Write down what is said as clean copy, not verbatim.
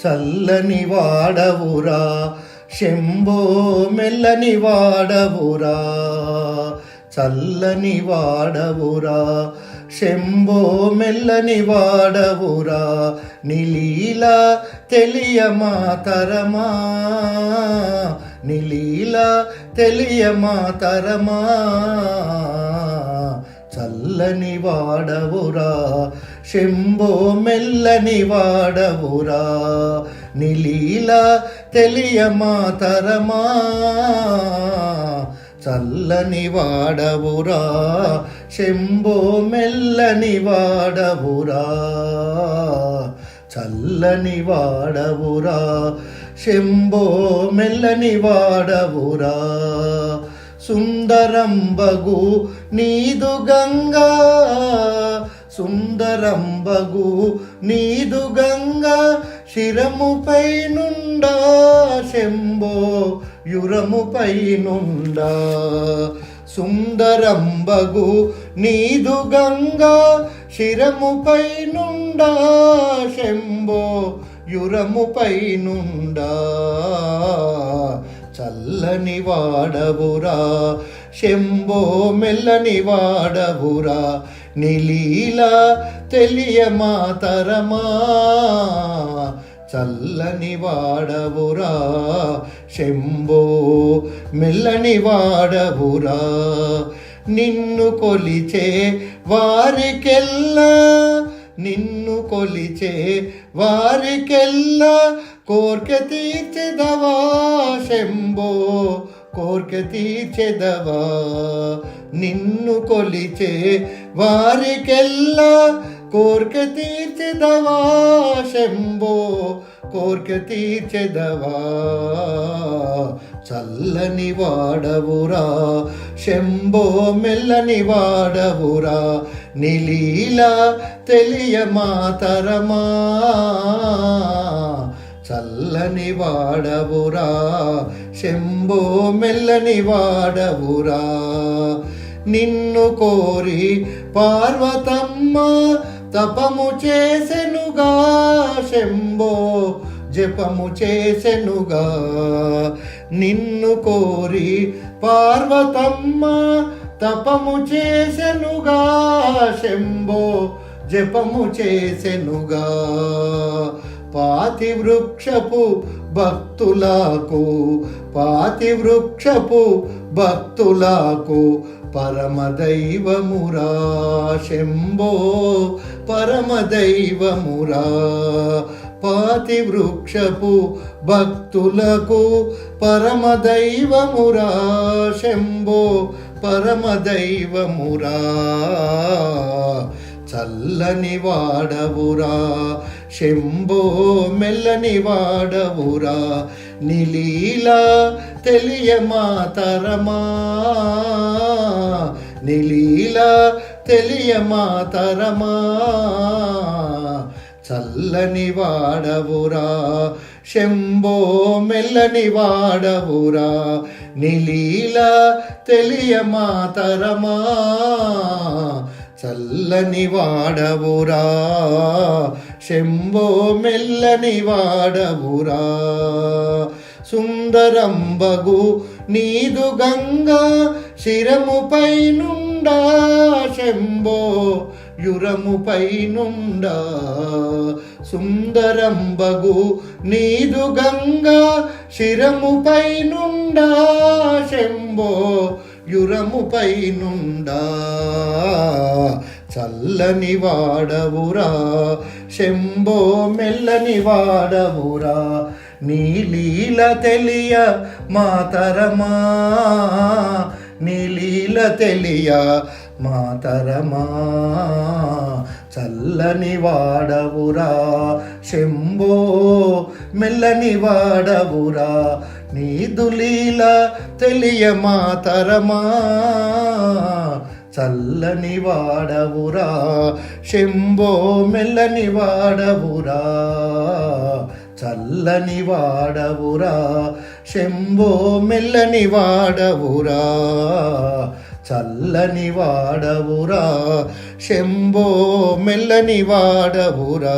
చల్లని వాడవురా శంభో మెల్లని వాడవురా చల్లని వాడవురా శంభో మెల్లని వాడవురా నిలీలా తెలియమా తరమా నిలీలా తెలియమా తరమా చల్లని వాడవురా శంభో మెల్లని వాడవురా నిలీలా తెలియమా తరమా చల్లని వాడవురా శంభో మెల్లని వాడవురా చల్లని వాడవురా శంభో మెల్లని వాడవురా సుందరంబగు నీదు గంగా సుందరంబగు నీదు గంగా శిరముపై నుండా శంభో యురముపై నుండా సుందరంబగు నీదు గంగా శిరముపై నుండా శంభో యురముపై నుండా చల్లని వాడవురా శంభో మెల్లని వాడవురా నిలీలా తెలియమా తరమా చల్లని వాడవురా శంభో మెల్లని వాడవురా నిన్ను కొలిచే వారికెల్లా నిన్ను కొలిచే వారికెల్లా కోర్కె తీర్చెదవా శంభో కోర్కె తీర్చెదవా నిన్ను కొలిచే వారికెల్లా కోర్కె తీర్చెదవా శంభో కోర్కె తీర్చెదవా చల్లని వాడవురా శంభో మెల్లని వాడవురా నిలీలా తెలియమా తరమా చల్లని వాడవురా శంభో మెల్లని వాడవురా నిన్ను కోరి పార్వతమ్మ తపము చేసెనుగా శంభో జపము చేసెనుగా నిన్ను కోరి పార్వతమ్మ తపము చేసెనుగా శంభో జపము చేసెనుగా పాతివృక్షపు భక్తులకు పాతివృక్షపు భక్తులకు పరమదైవమురా శంభో పరమదైవమురా పాతివృక్షపు భక్తులకు పరమదైవమురా శంభో పరమదైవమురా చల్లని వాడవురా శంభో మెల్లని వాడవురా నిలీలా తెలియమా తరమా నిలీలా తెలియమా తరమా చల్లని వాడవురా శంభో మెల్లని వాడవురా నిలీలా తెలియమా తరమా చల్లని వాడవురా శంభో మెల్లని వాడవురా సుందరంబగు నీదు గంగా శిరముపై నుండా శంభో యురముపై నుండా సుందరంబగు నీదు గంగా శిరముపై నుండా శంభో యురముపై నుండా చల్లని వాడవురా శంభో మెల్లని వాడవురా నీలీల తెలియ మాతరమా నీలీల తెలియ మాతరమా చల్లని వాడవురా శంభో మెల్లని వాడవురా నీదులీల తెలియ మాతరమా చల్లని వాడవురా శంభో మెల్లని వాడవురా చల్లని వాడవురా శంభో మెల్లని వాడవురా చల్లని వాడవురా శంభో మెల్లని వాడవురా.